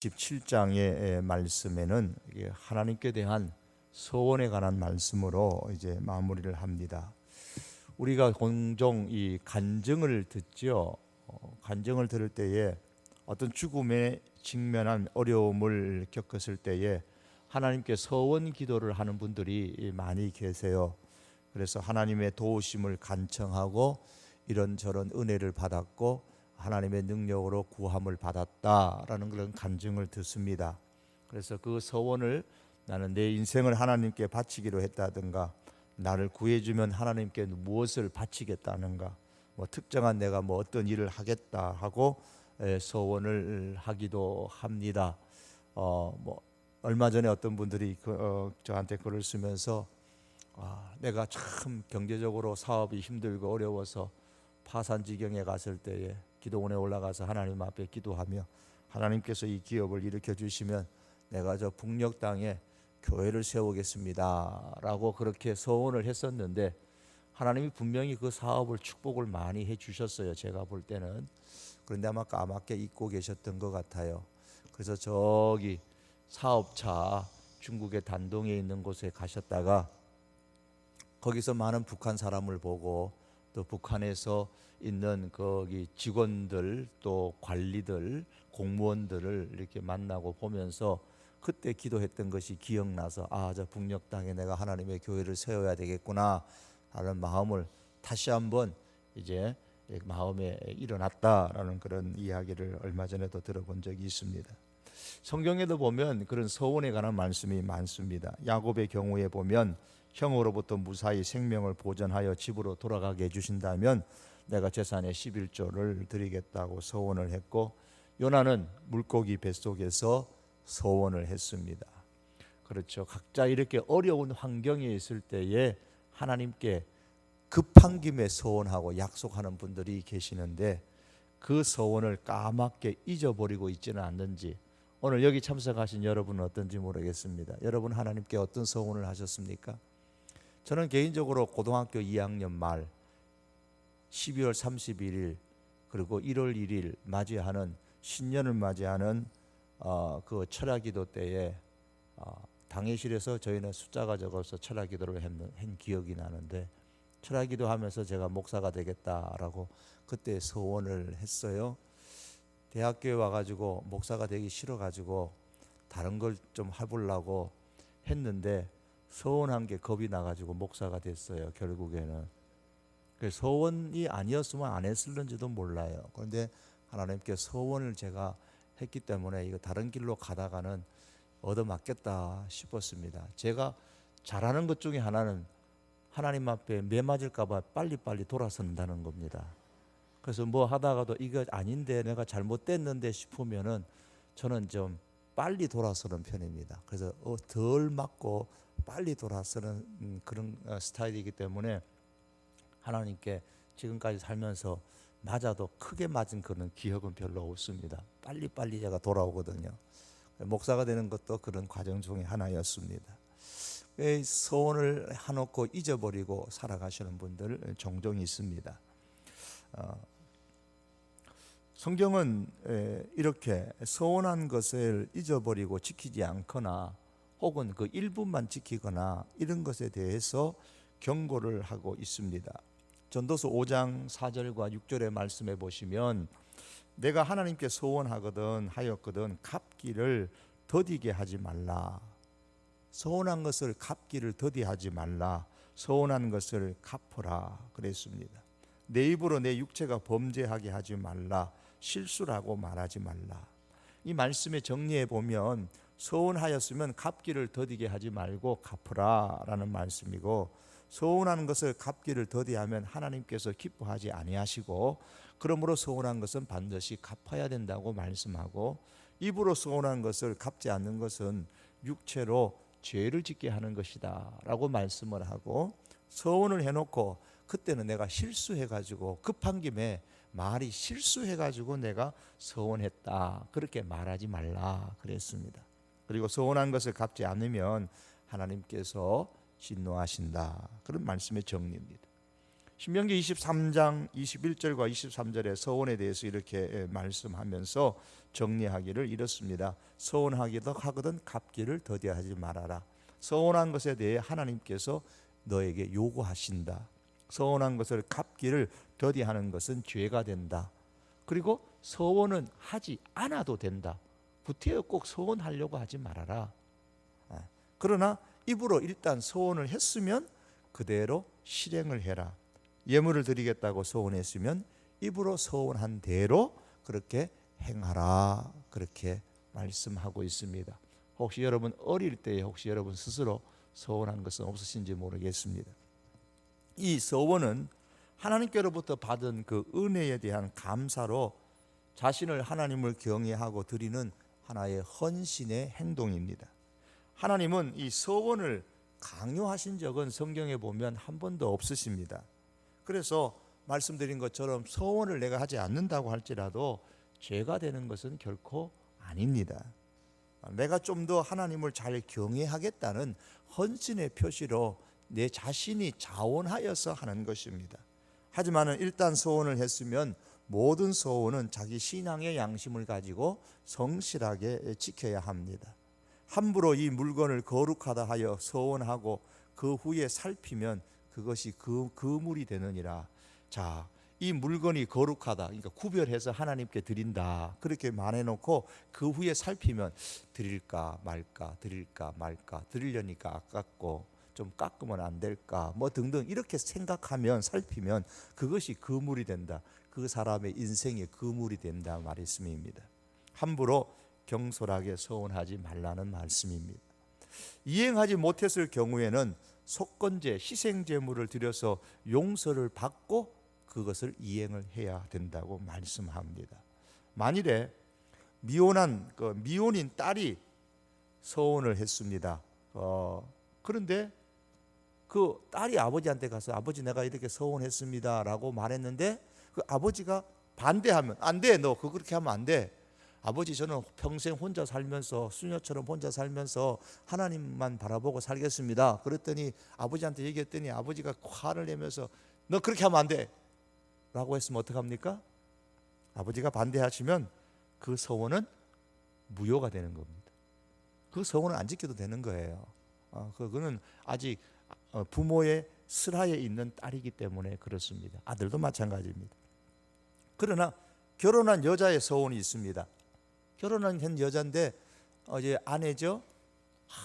17장의 말씀에는 하나님께 대한 소원에 관한 말씀으로 이제 마무리를 합니다. 우리가 종종 이 간증을 듣죠. 간증을 들을 때에 어떤 죽음에 직면한 어려움을 겪었을 때에 하나님께 서원 기도를 하는 분들이 많이 계세요. 그래서 하나님의 도우심을 간청하고 이런저런 은혜를 받았고 하나님의 능력으로 구함을 받았다라는 그런 간증을 듣습니다. 그래서 그 서원을 나는 내 인생을 하나님께 바치기로 했다든가, 나를 구해주면 하나님께 무엇을 바치겠다는가, 특정한 내가 어떤 일을 하겠다 하고 서원을 하기도 합니다. 얼마 전에 어떤 분들이 저한테 글을 쓰면서 내가 참 경제적으로 사업이 힘들고 어려워서 파산지경에 갔을 때에 기도원에 올라가서 하나님 앞에 기도하며 하나님께서 이 기업을 일으켜 주시면 내가 저 북녘 땅에 교회를 세우겠습니다 라고 그렇게 서원을 했었는데, 하나님이 분명히 그 사업을 축복을 많이 해 주셨어요. 제가 볼 때는. 그런데 아마 까맣게 잊고 계셨던 것 같아요. 그래서 저기 사업차 중국의 단동에 있는 곳에 가셨다가 거기서 많은 북한 사람을 보고, 또 북한에서 있는 거기 직원들, 또 관리들, 공무원들을 이렇게 만나고 보면서 그때 기도했던 것이 기억나서 저 북녘 땅에 내가 하나님의 교회를 세워야 되겠구나 하는 마음을 다시 한번 이제 마음에 일어났다라는 그런 이야기를 얼마 전에도 들어본 적이 있습니다. 성경에도 보면 그런 서원에 관한 말씀이 많습니다. 야곱의 경우에 보면 형으로부터 무사히 생명을 보전하여 집으로 돌아가게 해주신다면 내가 재산의 11조를 드리겠다고 서원을 했고, 요나는 물고기 뱃속에서 서원을 했습니다. 그렇죠. 각자 이렇게 어려운 환경에 있을 때에 하나님께 급한 김에 서원하고 약속하는 분들이 계시는데, 그 서원을 까맣게 잊어버리고 있지는 않는지 오늘 여기 참석하신 여러분은 어떤지 모르겠습니다. 여러분 하나님께 어떤 서원을 하셨습니까? 저는 개인적으로 고등학교 2학년 말 12월 31일 그리고 1월 1일 맞이하는 신년을 맞이하는 그 철야기도 때에 당회실에서 저희는 숫자가 적어서 철야기도를 한 기억이 나는데, 철야기도 하면서 제가 목사가 되겠다라고 그때 소원을 했어요. 대학교에 와가지고 목사가 되기 싫어가지고 다른 걸 좀 해보려고 했는데 서원한 게 겁이 나가지고 목사가 됐어요. 결국에는 서원이 아니었으면 안 했을는지도 몰라요. 그런데 하나님께 서원을 제가 했기 때문에 이거 다른 길로 가다가는 얻어맞겠다 싶었습니다. 제가 잘하는 것 중에 하나는 하나님 앞에 매 맞을까 봐 빨리빨리 돌아선다는 겁니다. 그래서 하다가도 이거 아닌데 내가 잘못됐는데 싶으면은 저는 좀 빨리 돌아서는 편입니다. 그래서 덜 맞고 빨리 돌아서는 그런 스타일이기 때문에 하나님께 지금까지 살면서 맞아도 크게 맞은 그런 기억은 별로 없습니다. 빨리빨리 제가 돌아오거든요. 목사가 되는 것도 그런 과정 중에 하나였습니다. 소원을 해놓고 잊어버리고 살아가시는 분들 종종 있습니다. 성경은 이렇게 서원한 것을 잊어버리고 지키지 않거나 혹은 그 일부만 지키거나 이런 것에 대해서 경고를 하고 있습니다. 전도서 5장 4절과 6절의 말씀에 보시면 내가 하나님께 하였거든 갚기를 더디게 하지 말라. 서원한 것을 갚기를 더디하지 말라. 서원한 것을 갚으라 그랬습니다. 내 입으로 내 육체가 범죄하게 하지 말라. 실수라고 말하지 말라. 이 말씀의 정리해 보면 서원하였으면 갚기를 더디게 하지 말고 갚으라 라는 말씀이고, 서원하는 것을 갚기를 더디하면 하나님께서 기뻐하지 아니하시고, 그러므로 서원한 것은 반드시 갚아야 된다고 말씀하고, 입으로 서원한 것을 갚지 않는 것은 육체로 죄를 짓게 하는 것이다 라고 말씀을 하고, 서원을 해놓고 그때는 내가 실수해가지고 급한 김에 말이 실수해가지고 내가 서원했다 그렇게 말하지 말라 그랬습니다. 그리고 서원한 것을 갚지 않으면 하나님께서 진노하신다 그런 말씀의 정리입니다. 신명기 23장 21절과 23절에 서원에 대해서 이렇게 말씀하면서 정리하기를 이렇습니다. 서원하기도 하거든 갚기를 더디하지 말아라. 서원한 것에 대해 하나님께서 너에게 요구하신다. 서원한 것을 갚기를 더디하는 것은 죄가 된다. 그리고 서원은 하지 않아도 된다. 구태여 꼭 서원하려고 하지 말아라. 그러나 입으로 일단 서원을 했으면 그대로 실행을 해라. 예물을 드리겠다고 서원했으면 입으로 서원한 대로 그렇게 행하라. 그렇게 말씀하고 있습니다. 혹시 여러분 어릴 때 혹시 여러분 스스로 서원한 것은 없으신지 모르겠습니다. 이 서원은 하나님께로부터 받은 그 은혜에 대한 감사로 자신을 하나님을 경외하고 드리는 하나의 헌신의 행동입니다. 하나님은 이 서원을 강요하신 적은 성경에 보면 한 번도 없으십니다. 그래서 말씀드린 것처럼 서원을 내가 하지 않는다고 할지라도 죄가 되는 것은 결코 아닙니다. 내가 좀 더 하나님을 잘 경외하겠다는 헌신의 표시로 내 자신이 자원하여서 하는 것입니다. 하지만 일단 서원을 했으면 모든 서원은 자기 신앙의 양심을 가지고 성실하게 지켜야 합니다. 함부로 이 물건을 거룩하다 하여 서원하고 그 후에 살피면 그것이 그물이 되느니라. 자, 이 물건이 거룩하다, 그러니까 구별해서 하나님께 드린다, 그렇게 말해놓고 그 후에 살피면 드릴까 말까 드릴까 말까, 드리려니까 아깝고 좀 깎으면 안 될까 뭐 등등 이렇게 생각하면 살피면 그것이 그물이 된다. 그 사람의 인생의 그물이 된다 말씀입니다. 함부로 경솔하게 서원하지 말라는 말씀입니다. 이행하지 못했을 경우에는 속건제 희생제물을 드려서 용서를 받고 그것을 이행을 해야 된다고 말씀합니다. 만일에 미혼인 딸이 서원을 했습니다. 그런데 그 딸이 아버지한테 가서 아버지 내가 이렇게 서원했습니다 라고 말했는데 그 아버지가 반대하면 안 돼, 너 그렇게 하면 안 돼. 아버지 저는 평생 혼자 살면서 수녀처럼 혼자 살면서 하나님만 바라보고 살겠습니다. 그랬더니 아버지한테 얘기했더니 아버지가 화를 내면서 너 그렇게 하면 안 돼 라고 했으면 어떡합니까? 아버지가 반대하시면 그 서원은 무효가 되는 겁니다. 그 서원은 안 지켜도 되는 거예요. 그거는 아직 부모의 슬하에 있는 딸이기 때문에 그렇습니다. 아들도 마찬가지입니다. 그러나 결혼한 여자의 서원이 있습니다. 결혼한 여자인데 이제 아내죠.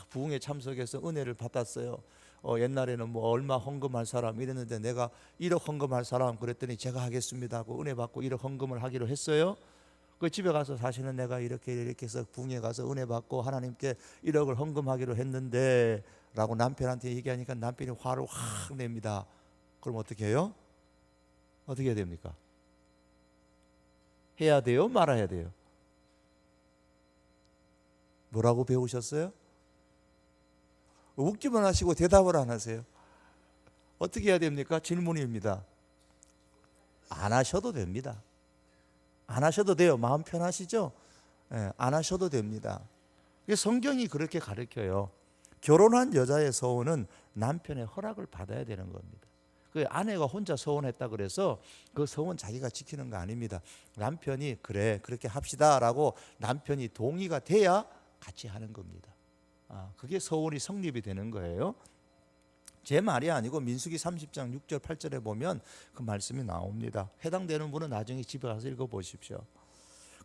부흥회 참석해서 은혜를 받았어요. 옛날에는 뭐 얼마 헌금할 사람 이랬는데 내가 1억 헌금할 사람 그랬더니 제가 하겠습니다 하고 은혜 받고 1억 헌금을 하기로 했어요. 그 집에 가서 사실은 내가 이렇게 해서 부흥회 가서 은혜 받고 하나님께 1억을 헌금하기로 했는데 라고 남편한테 얘기하니까 남편이 화를 확 냅니다. 그럼 어떻게 해요? 어떻게 해야 됩니까? 해야 돼요? 말아야 돼요? 뭐라고 배우셨어요? 웃기만 하시고 대답을 안 하세요. 어떻게 해야 됩니까? 질문입니다. 안 하셔도 됩니다. 안 하셔도 돼요. 마음 편하시죠? 안 하셔도 됩니다. 성경이 그렇게 가르쳐요. 결혼한 여자의 서원은 남편의 허락을 받아야 되는 겁니다. 그 아내가 혼자 서원했다 그래서 그 서원 자기가 지키는 거 아닙니다. 남편이 그래 그렇게 합시다라고 남편이 동의가 돼야 같이 하는 겁니다. 그게 서원이 성립이 되는 거예요. 제 말이 아니고 민수기 30장 6절 8절에 보면 그 말씀이 나옵니다. 해당되는 분은 나중에 집에 가서 읽어보십시오.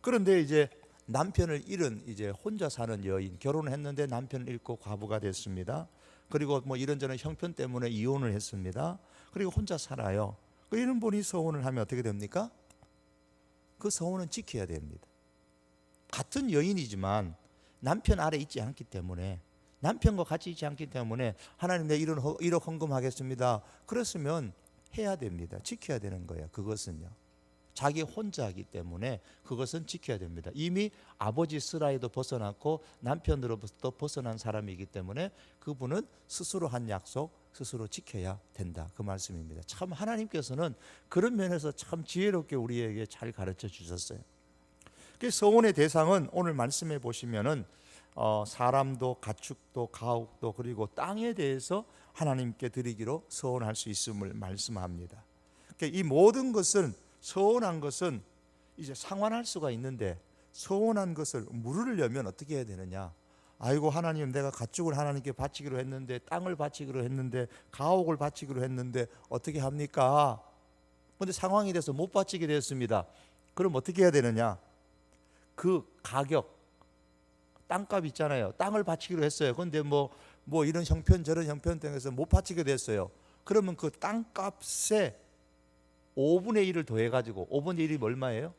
그런데 이제 남편을 잃은 이제 혼자 사는 여인, 결혼을 했는데 남편을 잃고 과부가 됐습니다. 그리고 뭐 이런저런 형편 때문에 이혼을 했습니다. 그리고 혼자 살아요. 이런 분이 서원을 하면 어떻게 됩니까? 그 서원은 지켜야 됩니다. 같은 여인이지만 남편 아래 있지 않기 때문에, 남편과 같이 있지 않기 때문에 하나님 내 1억 헌금하겠습니다. 그랬으면 해야 됩니다. 지켜야 되는 거예요. 그것은요. 자기 혼자이기 때문에 그것은 지켜야 됩니다. 이미 아버지 슬하에도 벗어났고 남편으로부터 벗어난 사람이기 때문에 그분은 스스로 한 약속 스스로 지켜야 된다. 그 말씀입니다. 참 하나님께서는 그런 면에서 참 지혜롭게 우리에게 잘 가르쳐 주셨어요. 서원의 대상은 오늘 말씀해 보시면은 사람도 가축도 가옥도 그리고 땅에 대해서 하나님께 드리기로 서원할 수 있음을 말씀합니다. 그러니까 이 모든 것은 서원한 것은 이제 상환할 수가 있는데 서원한 것을 물으려면 어떻게 해야 되느냐? 아이고 하나님, 내가 가축을 하나님께 바치기로 했는데, 땅을 바치기로 했는데, 가옥을 바치기로 했는데 어떻게 합니까? 근데 상황이 돼서 못 바치게 되었습니다. 그럼 어떻게 해야 되느냐? 그 가격, 땅값 있잖아요. 땅을 바치기로 했어요. 근데 뭐 이런 형편 저런 형편 등에서 못 바치게 됐어요. 그러면 그 땅값에 5분의 1을 더해가지고, 5분의 1이 얼마예요?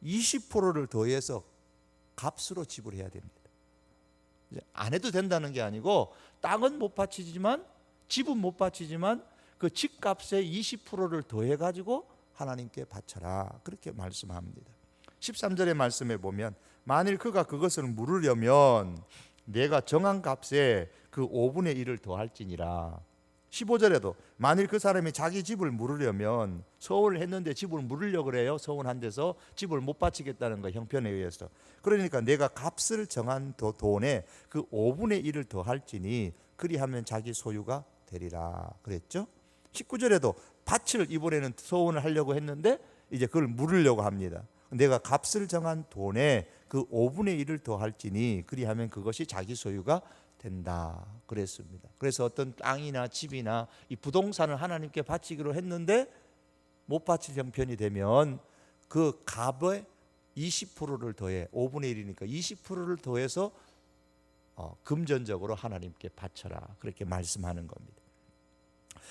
20%를 더해서 값으로 지불해야 됩니다. 이제 안 해도 된다는 게 아니고, 땅은 못 바치지만, 집은 못 바치지만 그 집값에 20%를 더해가지고 하나님께 바쳐라, 그렇게 말씀합니다. 13절의 말씀에 보면 만일 그가 그것을 물으려면 내가 정한 값에 그 5분의 1을 더할지니라. 15절에도 만일 그 사람이 자기 집을 물으려면, 서원을 했는데 집을 물으려고 그래요. 서원한 데서 집을 못 바치겠다는 거, 형편에 의해서. 그러니까 내가 값을 정한 돈에 그 5분의 1을 더할지니 그리하면 자기 소유가 되리라 그랬죠. 19절에도 밭을 이번에는 서원을 하려고 했는데 이제 그걸 물으려고 합니다. 내가 값을 정한 돈에 그 5분의 1을 더할지니 그리하면 그것이 자기 소유가 된다 그랬습니다. 그래서 어떤 땅이나 집이나 이 부동산을 하나님께 바치기로 했는데 못 바칠 형편이 되면 그 값에 20%를 더해, 5분의 1이니까 20%를 더해서 금전적으로 하나님께 바쳐라, 그렇게 말씀하는 겁니다.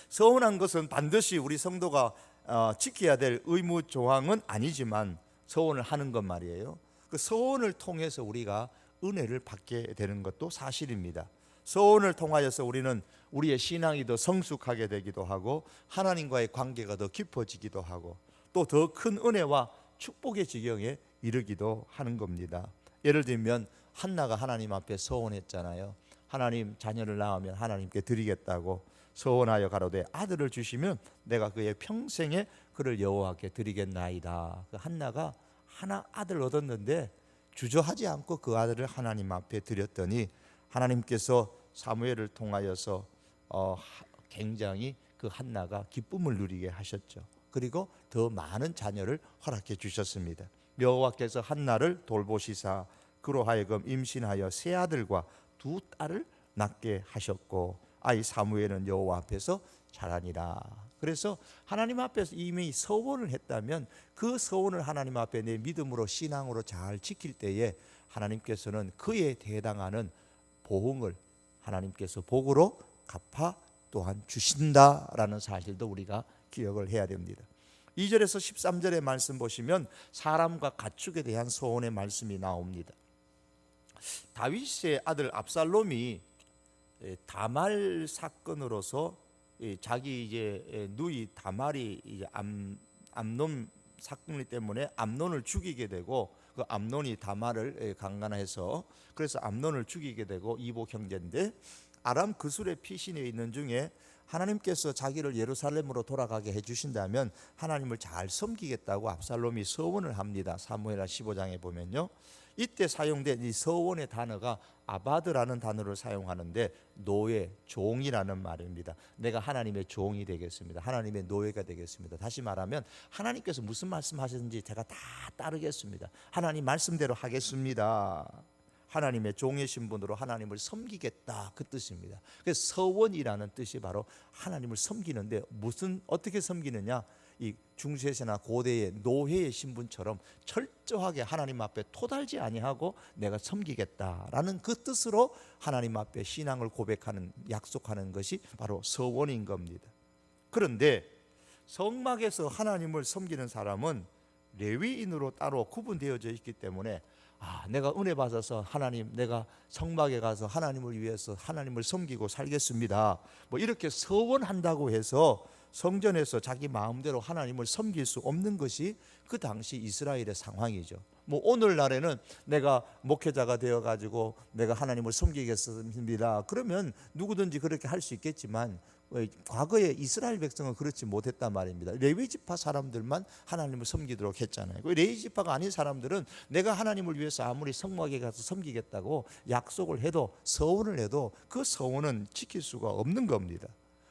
서원한 것은 반드시 우리 성도가 지켜야 될 의무 조항은 아니지만 서원을 하는 것 말이에요. 그 서원을 통해서 우리가 은혜를 받게 되는 것도 사실입니다. 서원을 통하여서 우리는 우리의 신앙이 더 성숙하게 되기도 하고 하나님과의 관계가 더 깊어지기도 하고 또 더 큰 은혜와 축복의 지경에 이르기도 하는 겁니다. 예를 들면 한나가 하나님 앞에 서원했잖아요. 하나님, 자녀를 낳으면 하나님께 드리겠다고 서원하여 가로되 아들을 주시면 내가 그의 평생에 그를 여호와께 드리겠나이다. 그 한나가 하나 아들 얻었는데 주저하지 않고 그 아들을 하나님 앞에 드렸더니 하나님께서 사무엘을 통하여서 굉장히 그 한나가 기쁨을 누리게 하셨죠. 그리고 더 많은 자녀를 허락해 주셨습니다. 여호와께서 한나를 돌보시사 그로 하여금 임신하여 세 아들과 두 딸을 낳게 하셨고 아이 사무엘은 여호와 앞에서 자라니라. 그래서 하나님 앞에서 이미 서원을 했다면 그 서원을 하나님 앞에 내 믿음으로 신앙으로 잘 지킬 때에 하나님께서는 그에 해당하는 보응을 하나님께서 복으로 갚아 또한 주신다라는 사실도 우리가 기억을 해야 됩니다. 2절에서 13절의 말씀 보시면 사람과 가축에 대한 서원의 말씀이 나옵니다. 다윗의 아들 압살롬이 다말 사건으로서 자기 이제 누이 다말이 이제 암논 사건 때문에 암논을 죽이게 되고 그 암논이 다말을 강간해서 그래서 암논을 죽이게 되고 이복 형제인데 아람 그술의 피신에 있는 중에 하나님께서 자기를 예루살렘으로 돌아가게 해주신다면 하나님을 잘 섬기겠다고 압살롬이 서원을 합니다. 사무엘하 15장에 보면요. 이때 사용된 이 서원의 단어가 아바드라는 단어를 사용하는데 노예, 종이라는 말입니다. 내가 하나님의 종이 되겠습니다. 하나님의 노예가 되겠습니다. 다시 말하면 하나님께서 무슨 말씀하셨는지 제가 다 따르겠습니다. 하나님 말씀대로 하겠습니다. 하나님의 종의 신분으로 하나님을 섬기겠다, 그 뜻입니다. 그래서 서원이라는 뜻이 바로 하나님을 섬기는데 어떻게 섬기느냐? 이 중세시나 고대의 노예의 신분처럼 철저하게 하나님 앞에 토달지 아니하고 내가 섬기겠다라는 그 뜻으로 하나님 앞에 신앙을 고백하는, 약속하는 것이 바로 서원인 겁니다. 그런데 성막에서 하나님을 섬기는 사람은 레위인으로 따로 구분되어져 있기 때문에 내가 은혜 받아서 하나님, 내가 성막에 가서 하나님을 위해서 하나님을 섬기고 살겠습니다, 뭐 이렇게 서원한다고 해서 성전에서 자기 마음대로 하나님을 섬길 수 없는 것이 그 당시 이스라엘의 상황이죠. 뭐 오늘날에는 내가 목회자가 되어 가지고 내가 하나님을 섬기겠습니다, 그러면 누구든지 그렇게 할 수 있겠지만 과거에 이스라엘 백성은 그렇지 못했단 말입니다. 레위 지파 사람들만 하나님을 섬기도록 했잖아요. 레위 지파가 아닌 사람들은 내가 하나님을 위해서 아무리 성막에 가서 섬기겠다고 약속을 해도, 서원을 해도 그 서원은 지킬 수가 없는 겁니다.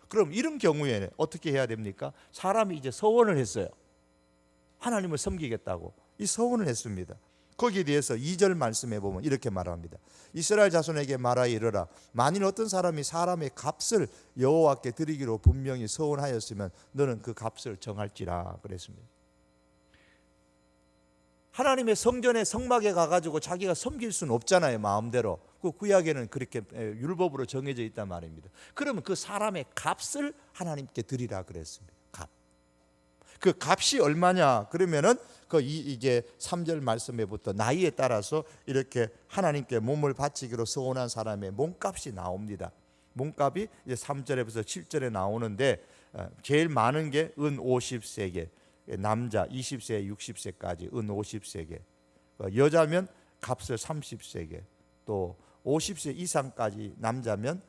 그럼 이런 경우에는 어떻게 해야 됩니까? 사람이 이제 서원을 했어요. 하나님을 섬기겠다고 이 서원을 했습니다. 거기에 대해서 2절 말씀에 보면 이렇게 말합니다. 이스라엘 자손에게 말하여 이르라. 만일 어떤 사람이 사람의 값을 여호와께 드리기로 분명히 서원하였으면 너는 그 값을 정할지라 그랬습니다. 하나님의 성전에 성막에 가가지고 자기가 섬길 수는 없잖아요. 마음대로. 그 구약에는 그렇게 율법으로 정해져 있단 말입니다. 그러면 그 사람의 값을 하나님께 드리라 그랬습니다. 값. 그 값이 얼마냐? 그러면은 이제 3절 말씀에부터 나이에 따라서 이렇게 하나님께 몸을 바치기로 서원한 사람의 몸값이 나옵니다. 몸값이 이제 3절에서 7절에 나오는데 제일 많은 게 은 50세겔, 남자 20세 60세까지 은 50세겔, 여자면 값을 30세겔, 또 50세 이상까지 남자면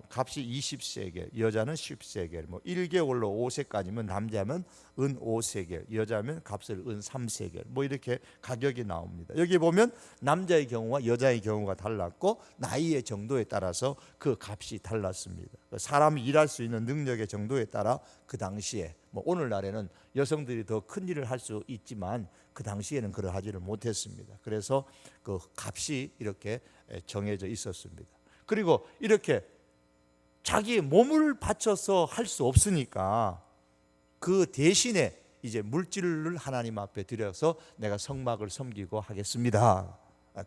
값이 20세겔, 여자는 10세겔, 뭐 1개월로 5세까지면 남자면 은 5세겔, 여자면 값을 은 3세겔, 뭐 이렇게 가격이 나옵니다. 여기 보면 남자의 경우와 여자의 경우가 달랐고 나이의 정도에 따라서 그 값이 달랐습니다. 사람이 일할 수 있는 능력의 정도에 따라 그 당시에 뭐 오늘날에는 여성들이 더 큰 일을 할 수 있지만 그 당시에는 그러하지를 못했습니다. 그래서 그 값이 이렇게 정해져 있었습니다. 그리고 이렇게 자기의 몸을 바쳐서 할 수 없으니까 그 대신에 이제 물질을 하나님 앞에 드려서 내가 성막을 섬기고 하겠습니다.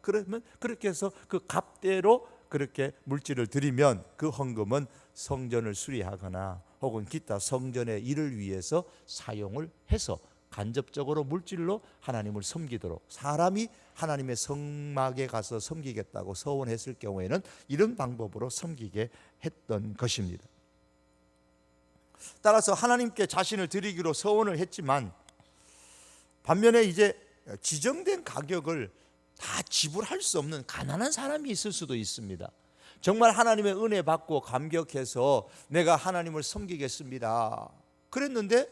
그러면 그렇게 해서 그 값대로 그렇게 물질을 드리면 그 헌금은 성전을 수리하거나 혹은 기타 성전의 일을 위해서 사용을 해서 간접적으로 물질로 하나님을 섬기도록, 사람이 하나님의 성막에 가서 섬기겠다고 서원했을 경우에는 이런 방법으로 섬기게 했던 것입니다. 따라서 하나님께 자신을 드리기로 서원을 했지만 반면에 이제 지정된 가격을 다 지불할 수 없는 가난한 사람이 있을 수도 있습니다. 정말 하나님의 은혜 받고 감격해서 내가 하나님을 섬기겠습니다 그랬는데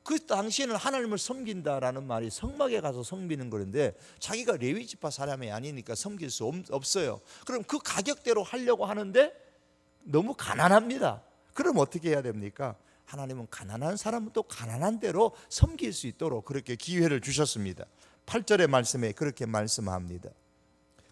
그 당시에는 하나님을 섬긴다라는 말이 성막에 가서 섬기는 건데 자기가 레위 지파 사람이 아니니까 섬길 수 없어요. 그럼 그 가격대로 하려고 하는데 너무 가난합니다. 그럼 어떻게 해야 됩니까? 하나님은 가난한 사람은 또 가난한 대로 섬길 수 있도록 그렇게 기회를 주셨습니다. 8절의 말씀에 그렇게 말씀합니다.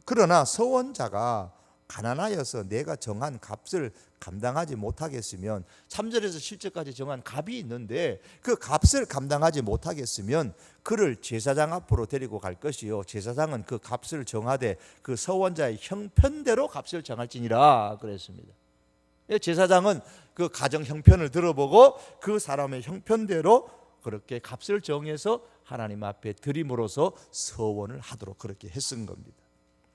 그러나 서원자가 가난하여서 내가 정한 값을 감당하지 못하겠으면 3절에서 7절까지 정한 값이 있는데 그 값을 감당하지 못하겠으면 그를 제사장 앞으로 데리고 갈 것이요 제사장은 그 값을 정하되 그 서원자의 형편대로 값을 정할지니라 그랬습니다. 제사장은 그 가정 형편을 들어보고 그 사람의 형편대로 그렇게 값을 정해서 하나님 앞에 드림으로써 서원을 하도록 그렇게 했은 겁니다.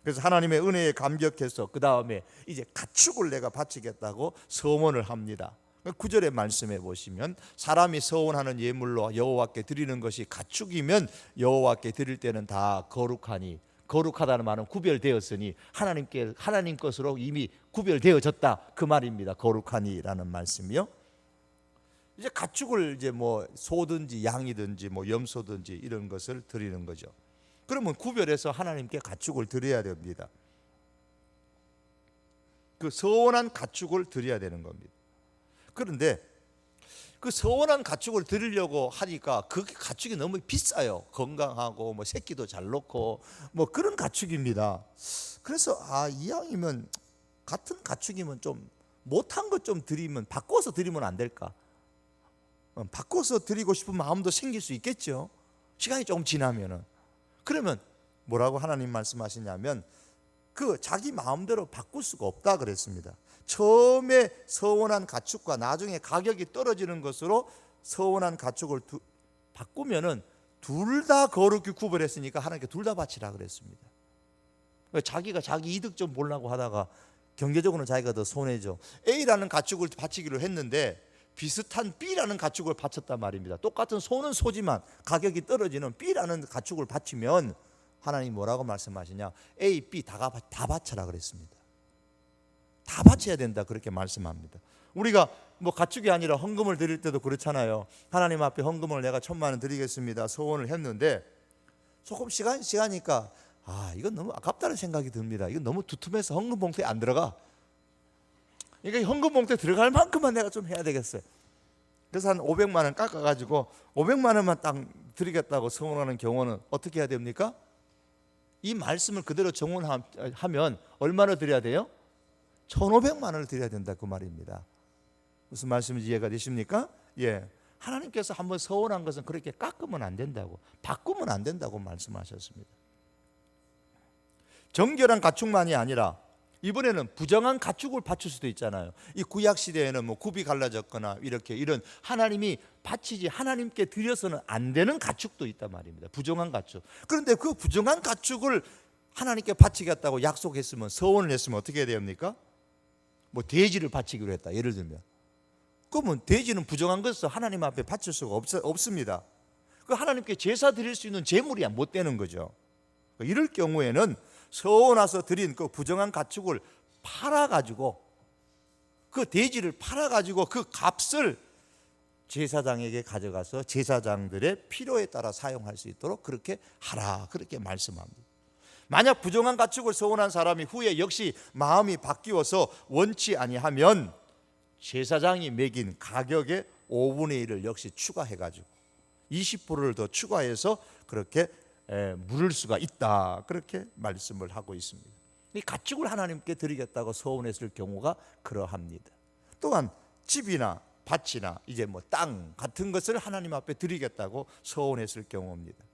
그래서 하나님의 은혜에 감격해서 그 다음에 이제 가축을 내가 바치겠다고 서원을 합니다. 9절의 말씀에 보시면 사람이 서원하는 예물로 여호와께 드리는 것이 가축이면 여호와께 드릴 때는 다 거룩하니, 거룩하다는 말은 구별되었으니 하나님 것으로 이미 구별되어졌다 그 말입니다. 거룩하니라는 말씀이요. 이제 가축을 이제 뭐 소든지 양이든지 뭐 염소든지 이런 것을 드리는 거죠. 그러면 구별해서 하나님께 가축을 드려야 됩니다. 그 서원한 가축을 드려야 되는 겁니다. 그런데 그 서원한 가축을 드리려고 하니까 그 가축이 너무 비싸요. 건강하고 뭐 새끼도 잘 놓고 뭐 그런 가축입니다. 그래서 이왕이면 같은 가축이면 좀 못한 것 좀 드리면 바꿔서 드리면 안 될까? 바꿔서 드리고 싶은 마음도 생길 수 있겠죠. 시간이 조금 지나면은. 그러면 뭐라고 하나님 말씀하시냐면 그 자기 마음대로 바꿀 수가 없다 그랬습니다. 처음에 서원한 가축과 나중에 가격이 떨어지는 것으로 서원한 가축을 바꾸면은 둘 다 거룩히 구별했으니까 하나님께 둘 다 바치라 그랬습니다. 자기가 자기 이득 좀 보려고 하다가 경제적으로는 자기가 더 손해죠. A라는 가축을 바치기로 했는데 비슷한 B라는 가축을 바쳤단 말입니다. 똑같은 소는 소지만 가격이 떨어지는 B라는 가축을 바치면 하나님 뭐라고 말씀하시냐? A, B 다 바쳐라 그랬습니다. 다 바쳐야 된다 그렇게 말씀합니다. 우리가 뭐 가축이 아니라 헌금을 드릴 때도 그렇잖아요. 하나님 앞에 헌금을 내가 1,000만 원 드리겠습니다 소원을 했는데 조금 시간이니까 이건 너무 아깝다는 생각이 듭니다. 이건 너무 두툼해서 헌금 봉투에 안 들어가. 그러니까 현금 봉투에 들어갈 만큼만 내가 좀 해야 되겠어요. 그래서 한 500만 원 깎아가지고 500만 원만 딱 드리겠다고 서원하는 경우는 어떻게 해야 됩니까? 이 말씀을 그대로 정원하면 얼마나 드려야 돼요? 1,500만 원을 드려야 된다 그 말입니다. 무슨 말씀인지 이해가 되십니까? 예, 하나님께서 한번 서원한 것은 그렇게 깎으면 안 된다고, 바꾸면 안 된다고 말씀하셨습니다. 정결한 가축만이 아니라 이번에는 부정한 가축을 바칠 수도 있잖아요. 이 구약 시대에는 뭐 굽이 갈라졌거나 이렇게 이런 하나님이 바치지 하나님께 드려서는 안 되는 가축도 있단 말입니다. 부정한 가축. 그런데 그 부정한 가축을 하나님께 바치겠다고 약속했으면, 서원을 했으면 어떻게 해야 됩니까? 뭐 돼지를 바치기로 했다 예를 들면, 그러면 돼지는 부정한 것을 하나님 앞에 바칠 수가 없습니다. 그 하나님께 제사 드릴 수 있는 제물이 못 되는 거죠. 이럴 경우에는 서원해서 드린 그 부정한 가축을 팔아가지고, 그 돼지를 팔아가지고 그 값을 제사장에게 가져가서 제사장들의 필요에 따라 사용할 수 있도록 그렇게 하라, 그렇게 말씀합니다. 만약 부정한 가축을 서원한 사람이 후에 역시 마음이 바뀌어서 원치 아니하면 제사장이 매긴 가격의 5분의 1을 역시 추가해가지고 20%를 더 추가해서 그렇게 물을 수가 있다, 그렇게 말씀을 하고 있습니다. 이 가축을 하나님께 드리겠다고 서원했을 경우가 그러합니다. 또한 집이나 밭이나 이제 뭐 땅 같은 것을 하나님 앞에 드리겠다고 서원했을 경우입니다.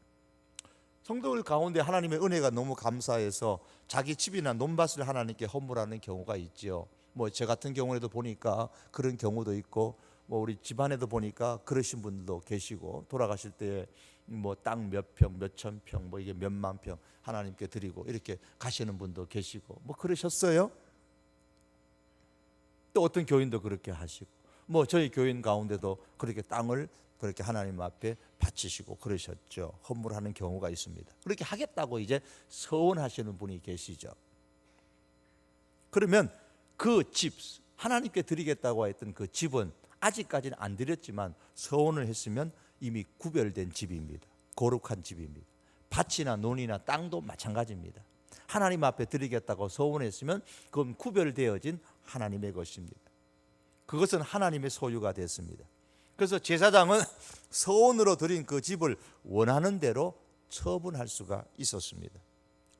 성도들 가운데 하나님의 은혜가 너무 감사해서 자기 집이나 논밭을 하나님께 헌물하는 경우가 있죠. 뭐 저 같은 경우에도 보니까 그런 경우도 있고, 뭐 우리 집안에도 보니까 그러신 분들도 계시고, 돌아가실 때 뭐 땅 몇 평, 몇천 평, 뭐 이게 몇만 평 하나님께 드리고 이렇게 가시는 분도 계시고, 뭐 그러셨어요. 또 어떤 교인도 그렇게 하시고, 뭐 저희 교인 가운데도 그렇게 땅을 그렇게 하나님 앞에 바치시고 그러셨죠. 헌물하는 경우가 있습니다. 그렇게 하겠다고 이제 서원하시는 분이 계시죠. 그러면 그 집, 하나님께 드리겠다고 했던 그 집은 아직까지는 안 드렸지만 서원을 했으면 이미 구별된 집입니다. 거룩한 집입니다. 밭이나 논이나 땅도 마찬가지입니다. 하나님 앞에 드리겠다고 서원했으면 그건 구별되어진 하나님의 것입니다. 그것은 하나님의 소유가 됐습니다. 그래서 제사장은 서원으로 드린 그 집을 원하는 대로 처분할 수가 있었습니다.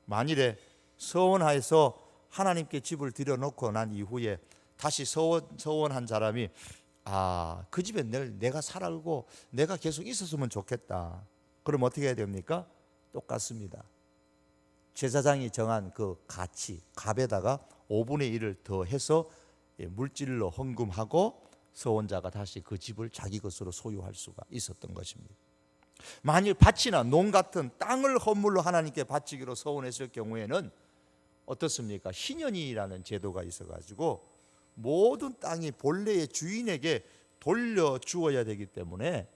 만일에 서원하여서 하나님께 집을 드려놓고 난 이후에 다시 서원한 사람이 그 집에 내가 살고 내가 계속 있었으면 좋겠다, 그럼 어떻게 해야 됩니까? 똑같습니다. 제사장이 정한 그 가치, 값에다가 5분의 1을 더해서 물질로 헌금하고 서원자가 다시 그 집을 자기 것으로 소유할 수가 있었던 것입니다. 만일 밭이나 논 같은 땅을 헌물로 하나님께 바치기로 서원했을 경우에는 어떻습니까? 희년이라는 제도가 있어가지고 모든 땅이 본래의 주인에게 돌려주어야 되기 때문에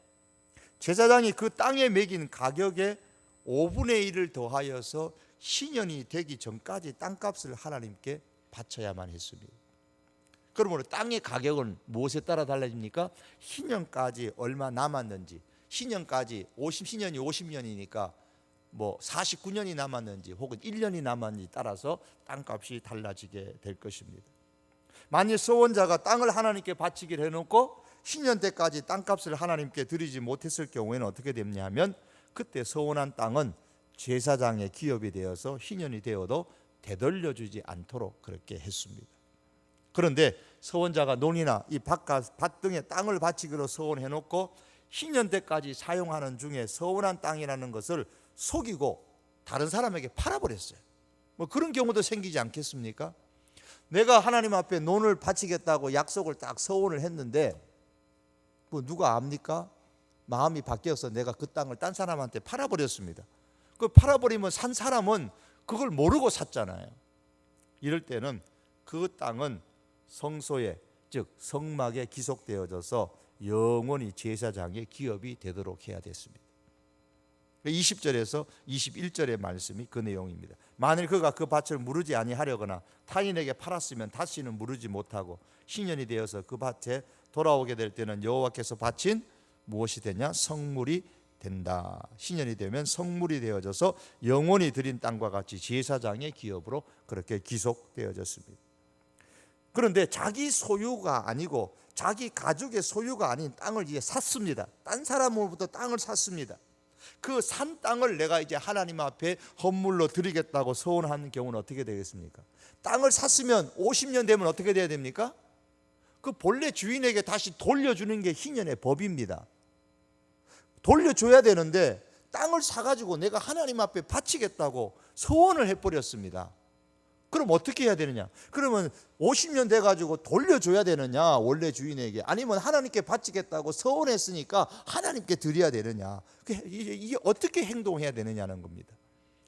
제사장이 그 땅에 매긴 가격의 5분의 1을 더하여서 희년이 되기 전까지 땅값을 하나님께 바쳐야만 했습니다. 그러므로 땅의 가격은 무엇에 따라 달라집니까? 희년까지 얼마 남았는지, 희년까지 50년이 50년이니까 뭐 49년이 남았는지 혹은 1년이 남았는지 따라서 땅값이 달라지게 될 것입니다. 만일 서원자가 땅을 하나님께 바치기로 해놓고 희년 때까지 땅값을 하나님께 드리지 못했을 경우에는 어떻게 되냐면 그때 서원한 땅은 제사장의 기업이 되어서 희년이 되어도 되돌려주지 않도록 그렇게 했습니다. 그런데 서원자가 논이나 이 밭 등의 땅을 바치기로 서원해놓고 희년 때까지 사용하는 중에 서원한 땅이라는 것을 속이고 다른 사람에게 팔아버렸어요. 뭐 그런 경우도 생기지 않겠습니까? 내가 하나님 앞에 논을 바치겠다고 약속을 딱 서원을 했는데 뭐 누가 압니까? 마음이 바뀌어서 내가 그 땅을 딴 사람한테 팔아버렸습니다. 그 팔아버리면 산 사람은 그걸 모르고 샀잖아요. 이럴 때는 그 땅은 성소에, 즉 성막에 기록되어져서 영원히 제사장의 기업이 되도록 해야 됐습니다. 20절에서 21절의 말씀이 그 내용입니다. 만일 그가 그 밭을 무르지 아니하려거나 타인에게 팔았으면 다시는 무르지 못하고 희년이 되어서 그 밭에 돌아오게 될 때는 여호와께서 바친 무엇이 되냐? 성물이 된다. 희년이 되면 성물이 되어져서 영원히 드린 땅과 같이 제사장의 기업으로 그렇게 기속되어졌습니다. 그런데 자기 소유가 아니고 자기 가족의 소유가 아닌 땅을 이제 샀습니다. 딴 사람으로부터 땅을 샀습니다. 그 산 땅을 내가 이제 하나님 앞에 헌물로 드리겠다고 서원하는 경우는 어떻게 되겠습니까? 땅을 샀으면 50년 되면 어떻게 돼야 됩니까? 그 본래 주인에게 다시 돌려주는 게 희년의 법입니다. 돌려줘야 되는데 땅을 사가지고 내가 하나님 앞에 바치겠다고 서원을 해버렸습니다. 그럼 어떻게 해야 되느냐? 그러면 50년 돼가지고 돌려줘야 되느냐 원래 주인에게, 아니면 하나님께 바치겠다고 서원했으니까 하나님께 드려야 되느냐, 이게 어떻게 행동해야 되느냐는 겁니다.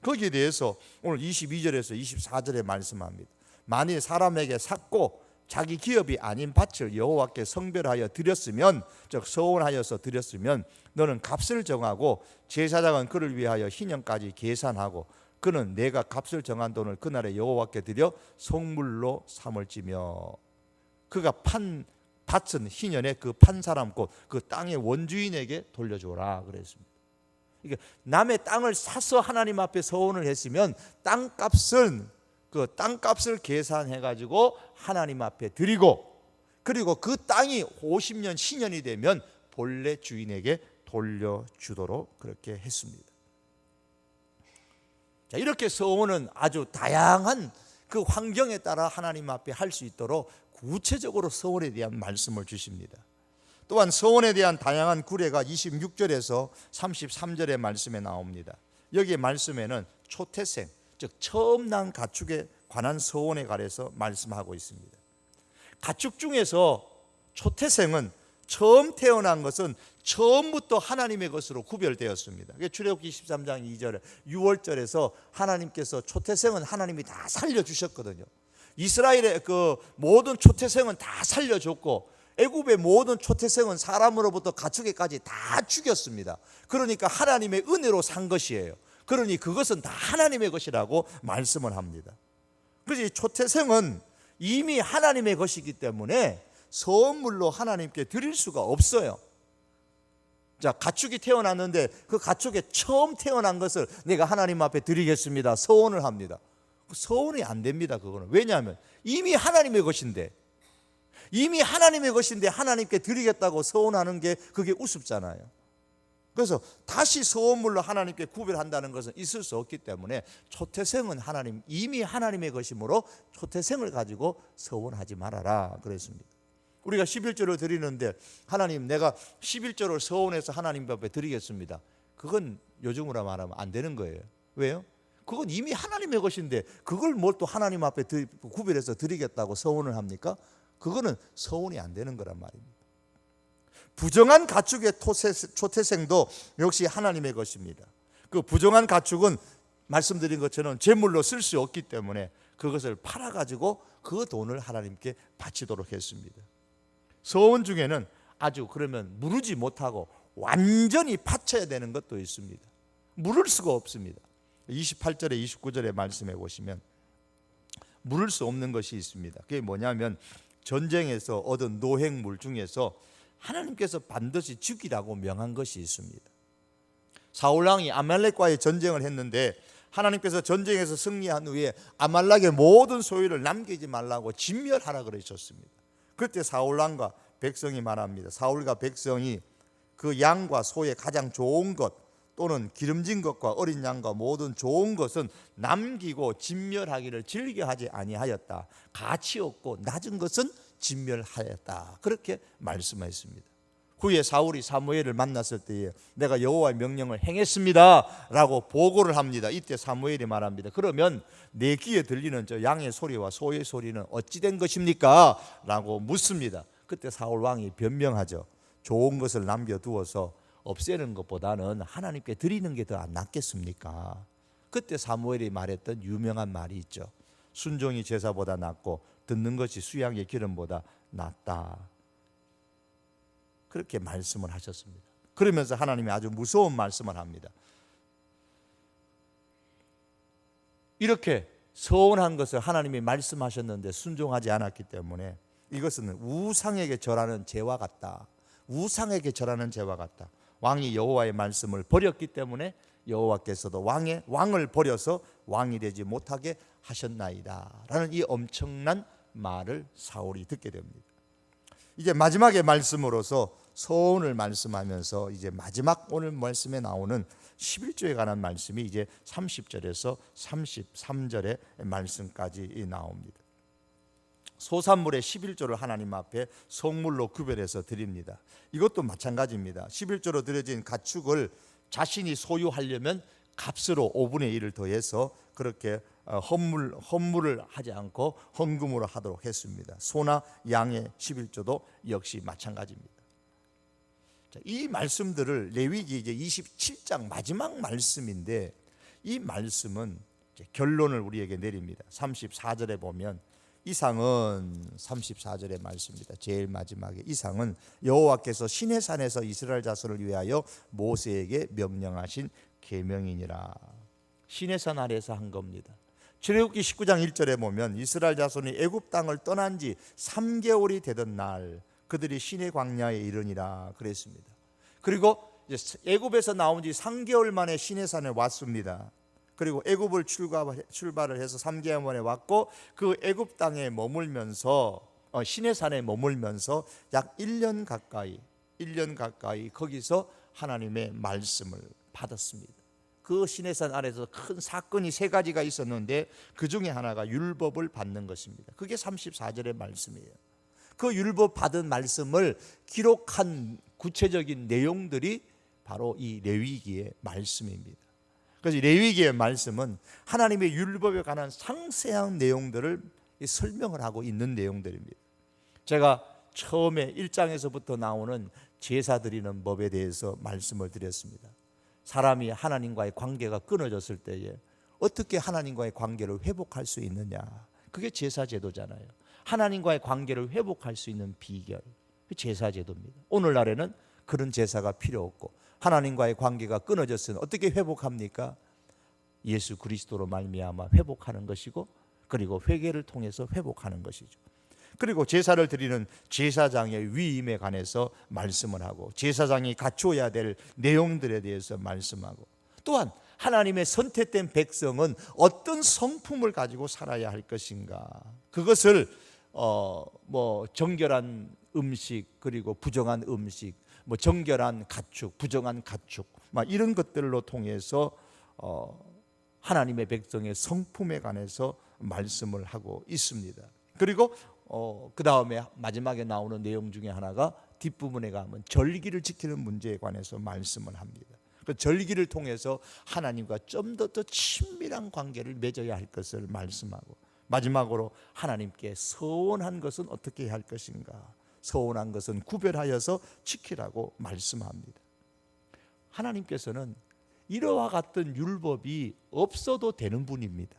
거기에 대해서 오늘 22절에서 24절에 말씀합니다. 만일 사람에게 샀고 자기 기업이 아닌 밭을 여호와께 성별하여 드렸으면, 즉 서원하여서 드렸으면 너는 값을 정하고 제사장은 그를 위하여 희년까지 계산하고 그는 내가 값을 정한 돈을 그날에 여호와께 드려 성물로 삼을지며, 그가 판 밭은 희년에 그 판 사람 곧 그 땅의 원주인에게 돌려줘라 그랬습니다. 그러니까 남의 땅을 사서 하나님 앞에 서원을 했으면 그 땅값을 계산해 가지고 하나님 앞에 드리고, 그리고 그 땅이 50년 신년이 되면 본래 주인에게 돌려주도록 그렇게 했습니다. 자, 이렇게 서원은 아주 다양한 그 환경에 따라 하나님 앞에 할 수 있도록 구체적으로 서원에 대한 말씀을 주십니다. 또한 서원에 대한 다양한 구례가 26절에서 33절의 말씀에 나옵니다. 여기에 말씀에는 초태생, 즉 처음 난 가축에 관한 서원에 관해서 말씀하고 있습니다. 가축 중에서 초태생은 처음 태어난 것은 처음부터 하나님의 것으로 구별되었습니다. 출애굽기 13장 2절 6월절에서 하나님께서 초태생은 하나님이 다 살려주셨거든요. 이스라엘의 그 모든 초태생은 다 살려줬고 애굽의 모든 초태생은 사람으로부터 가축에까지 다 죽였습니다. 그러니까 하나님의 은혜로 산 것이에요. 그러니 그것은 다 하나님의 것이라고 말씀을 합니다. 그래서 초태생은 이미 하나님의 것이기 때문에 선물로 하나님께 드릴 수가 없어요. 자, 가축이 태어났는데 그 가축에 처음 태어난 것을 내가 하나님 앞에 드리겠습니다 서원을 합니다. 서원이 안 됩니다. 그거는. 왜냐하면 이미 하나님의 것인데, 하나님께 드리겠다고 서원하는 게 그게 우습잖아요. 그래서 다시 서원물로 하나님께 구별한다는 것은 있을 수 없기 때문에 초태생은 이미 하나님의 것이므로 초태생을 가지고 서원하지 말아라 그랬습니다. 우리가 11조를 드리는데 하나님 내가 11조를 서원해서 하나님 앞에 드리겠습니다, 그건 요즘으로 말하면 안 되는 거예요. 왜요? 그건 이미 하나님의 것인데 그걸 뭘 또 하나님 앞에 구별해서 드리겠다고 서원을 합니까? 그거는 서원이 안 되는 거란 말입니다. 부정한 가축의 초태생도 역시 하나님의 것입니다. 그 부정한 가축은 말씀드린 것처럼 제물로 쓸 수 없기 때문에 그것을 팔아가지고 그 돈을 하나님께 바치도록 했습니다. 서원 중에는 아주 그러면 무르지 못하고 완전히 바쳐야 되는 것도 있습니다. 무를 수가 없습니다. 28절에 29절의 말씀해 보시면 무를 수 없는 것이 있습니다. 그게 뭐냐면 전쟁에서 얻은 노획물 중에서 하나님께서 반드시 죽이라고 명한 것이 있습니다. 사울왕이 아말렉과의 전쟁을 했는데 하나님께서 전쟁에서 승리한 후에 아말렉의 모든 소유를 남기지 말라고 진멸하라 그러셨습니다. 그때 사울왕과 백성이 말합니다. 사울과 백성이 그 양과 소의 가장 좋은 것 또는 기름진 것과 어린 양과 모든 좋은 것은 남기고 진멸하기를 즐겨하지 아니하였다. 가치 없고 낮은 것은 진멸하였다. 그렇게 말씀했습니다. 후에 사울이 사무엘을 만났을 때에 내가 여호와의 명령을 행했습니다 라고 보고를 합니다. 이때 사무엘이 말합니다. 그러면 내 귀에 들리는 저 양의 소리와 소의 소리는 어찌 된 것입니까? 라고 묻습니다. 그때 사울 왕이 변명하죠. 좋은 것을 남겨두어서 없애는 것보다는 하나님께 드리는 게 더 낫겠습니까? 그때 사무엘이 말했던 유명한 말이 있죠. 순종이 제사보다 낫고 듣는 것이 수양의 기름보다 낫다. 그렇게 말씀을 하셨습니다. 그러면서 하나님이 아주 무서운 말씀을 합니다. 이렇게 서원한 것을 하나님이 말씀하셨는데 순종하지 않았기 때문에 이것은 우상에게 절하는 죄와 같다. 우상에게 절하는 죄와 같다. 왕이 여호와의 말씀을 버렸기 때문에 여호와께서도 왕을 버려서 왕이 되지 못하게 하셨나이다 라는 이 엄청난 말을 사울이 듣게 됩니다. 이제 마지막의 말씀으로서 소원을 말씀하면서 이제 마지막 오늘 말씀에 나오는 11조에 관한 말씀이 이제 30절에서 33절의 말씀까지 나옵니다. 소산물의 11조를 하나님 앞에 성물로 구별해서 드립니다. 이것도 마찬가지입니다. 11조로 드려진 가축을 자신이 소유하려면 값으로 5분의 1을 더해서 그렇게 헌물을 하지 않고 헌금으로 하도록 했습니다. 소나 양의 11조도 역시 마찬가지입니다. 자, 이 말씀들을 레위기 이제 27장 마지막 말씀인데, 이 말씀은 이제 결론을 우리에게 내립니다. 34절에 보면 이상은 34절의 말씀입니다. 제일 마지막에 이상은 여호와께서 시내산에서 이스라엘 자손을 위하여 모세에게 명령하신 계명이니라. 시내산 아래에서 한 겁니다. 출애굽기 19장 1절에 보면 이스라엘 자손이 애굽 땅을 떠난 지 3개월이 되던 날 그들이 시내 광야에 이르니라 그랬습니다. 그리고 애굽에서 나온 지 3개월 만에 시내산에 왔습니다. 그리고 애굽을 출발을 해서 3개월 만에 왔고 그 애굽 땅에 머물면서 시내산에 머물면서 약 1년 가까이 거기서 하나님의 말씀을 받았습니다. 그 시내산 아래서 큰 사건이 3가지가 있었는데 그 중에 하나가 율법을 받는 것입니다. 그게 34절의 말씀이에요. 그 율법 받은 말씀을 기록한 구체적인 내용들이 바로 이 레위기의 말씀입니다. 그래서 레위기의 말씀은 하나님의 율법에 관한 상세한 내용들을 설명을 하고 있는 내용들입니다. 제가 처음에 1장에서부터 나오는 제사 드리는 법에 대해서 말씀을 드렸습니다. 사람이 하나님과의 관계가 끊어졌을 때에 어떻게 하나님과의 관계를 회복할 수 있느냐, 그게 제사 제도잖아요. 하나님과의 관계를 회복할 수 있는 비결, 제사 제도입니다. 오늘날에는 그런 제사가 필요 없고 하나님과의 관계가 끊어졌으면 어떻게 회복합니까? 예수 그리스도로 말미암아 회복하는 것이고, 그리고 회개를 통해서 회복하는 것이죠. 그리고 제사를 드리는 제사장의 위임에 관해서 말씀을 하고, 제사장이 갖추어야 될 내용들에 대해서 말씀하고, 또한 하나님의 선택된 백성은 어떤 성품을 가지고 살아야 할 것인가, 그것을 정결한 음식, 그리고 부정한 음식, 정결한 가축, 부정한 가축, 이런 것들로 통해서 하나님의 백성의 성품에 관해서 말씀을 하고 있습니다. 그리고 그 다음에 마지막에 나오는 내용 중에 하나가 뒷부분에 가면 절기를 지키는 문제에 관해서 말씀을 합니다. 그 절기를 통해서 하나님과 좀 더 친밀한 관계를 맺어야 할 것을 말씀하고, 마지막으로 하나님께 서원한 것은 어떻게 해야 할 것인가, 서원한 것은 구별하여서 지키라고 말씀합니다. 하나님께서는 이러한 같은 율법이 없어도 되는 분입니다.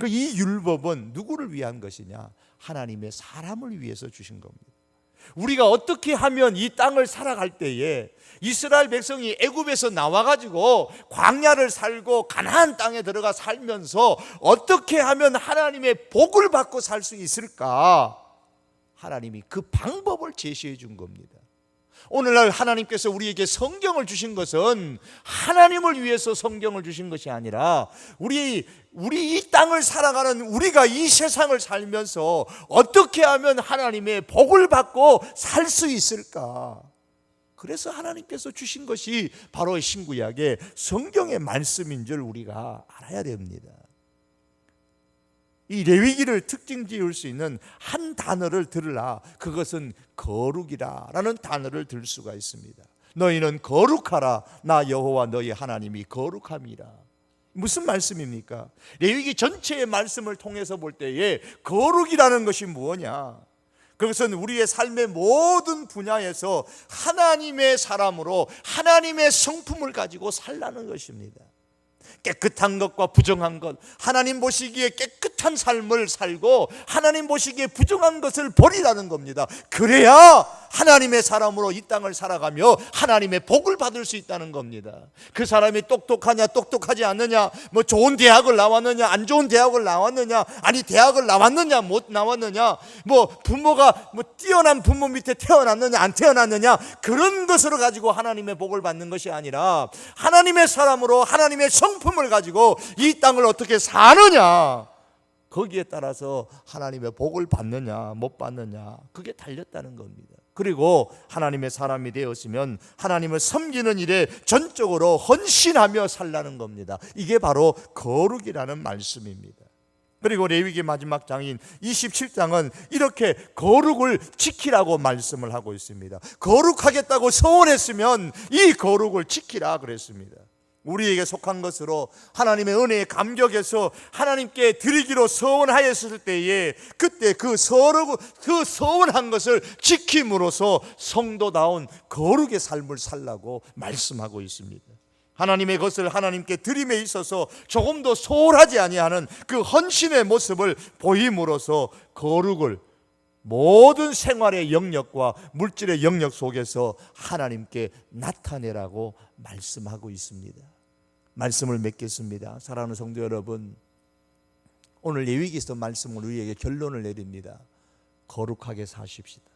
이 율법은 누구를 위한 것이냐? 하나님의 사람을 위해서 주신 겁니다. 우리가 어떻게 하면 이 땅을 살아갈 때에 이스라엘 백성이 애굽에서 나와가지고 광야를 살고 가나안 땅에 들어가 살면서 어떻게 하면 하나님의 복을 받고 살 수 있을까? 하나님이 그 방법을 제시해 준 겁니다. 오늘날 하나님께서 우리에게 성경을 주신 것은 하나님을 위해서 성경을 주신 것이 아니라 우리 이 땅을 살아가는 우리가 이 세상을 살면서 어떻게 하면 하나님의 복을 받고 살 수 있을까? 그래서 하나님께서 주신 것이 바로 신구약의 성경의 말씀인 줄 우리가 알아야 됩니다. 이 레위기를 특징 지을 수 있는 한 단어를 들으라. 그것은 거룩이라라는 단어를 들 수가 있습니다. 너희는 거룩하라. 나 여호와 너희 하나님이 거룩함이라. 무슨 말씀입니까? 레위기 전체의 말씀을 통해서 볼 때에 거룩이라는 것이 무엇이냐? 그것은 우리의 삶의 모든 분야에서 하나님의 사람으로 하나님의 성품을 가지고 살라는 것입니다. 깨끗한 것과 부정한 것, 하나님 보시기에 깨끗한 삶을 살고 하나님 보시기에 부정한 것을 버리라는 겁니다. 그래야 하나님의 사람으로 이 땅을 살아가며 하나님의 복을 받을 수 있다는 겁니다. 그 사람이 똑똑하냐 똑똑하지 않느냐, 좋은 대학을 나왔느냐 안 좋은 대학을 나왔느냐, 아니 대학을 나왔느냐 못 나왔느냐, 부모가 뛰어난 부모 밑에 태어났느냐 안 태어났느냐, 그런 것으로 가지고 하나님의 복을 받는 것이 아니라 하나님의 사람으로 하나님의 성품을 가지고 이 땅을 어떻게 사느냐, 거기에 따라서 하나님의 복을 받느냐 못 받느냐 그게 달렸다는 겁니다. 그리고 하나님의 사람이 되었으면 하나님을 섬기는 일에 전적으로 헌신하며 살라는 겁니다. 이게 바로 거룩이라는 말씀입니다. 그리고 레위기 마지막 장인 27장은 이렇게 거룩을 지키라고 말씀을 하고 있습니다. 거룩하겠다고 서원했으면 이 거룩을 지키라 그랬습니다. 우리에게 속한 것으로 하나님의 은혜에 감격해서 하나님께 드리기로 서원하였을 때에 그때 그 서원한 것을 지킴으로써 성도다운 거룩의 삶을 살라고 말씀하고 있습니다. 하나님의 것을 하나님께 드림에 있어서 조금도 소홀하지 아니하는 그 헌신의 모습을 보임으로써 거룩을 모든 생활의 영역과 물질의 영역 속에서 하나님께 나타내라고 말씀하고 있습니다. 말씀을 맺겠습니다. 사랑하는 성도 여러분, 오늘 레위기서 말씀을 우리에게 결론을 내립니다. 거룩하게 사십시다.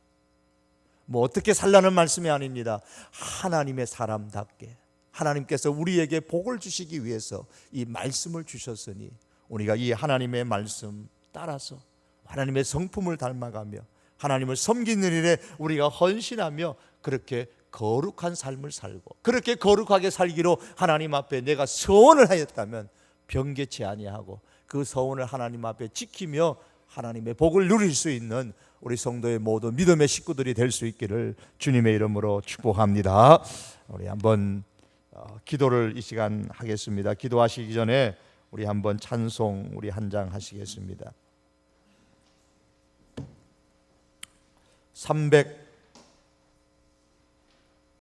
뭐 어떻게 살라는 말씀이 아닙니다. 하나님의 사람답게 하나님께서 우리에게 복을 주시기 위해서 이 말씀을 주셨으니 우리가 이 하나님의 말씀 따라서 하나님의 성품을 닮아가며 하나님을 섬기는 일에 우리가 헌신하며 그렇게 거룩한 삶을 살고 그렇게 거룩하게 살기로 하나님 앞에 내가 서원을 하였다면 변개치 아니하고 그 서원을 하나님 앞에 지키며 하나님의 복을 누릴 수 있는 우리 성도의 모든 믿음의 식구들이 될 수 있기를 주님의 이름으로 축복합니다. 우리 한번 기도를 이 시간 하겠습니다. 기도하시기 전에 우리 한번 찬송 우리 한 장 하시겠습니다. 300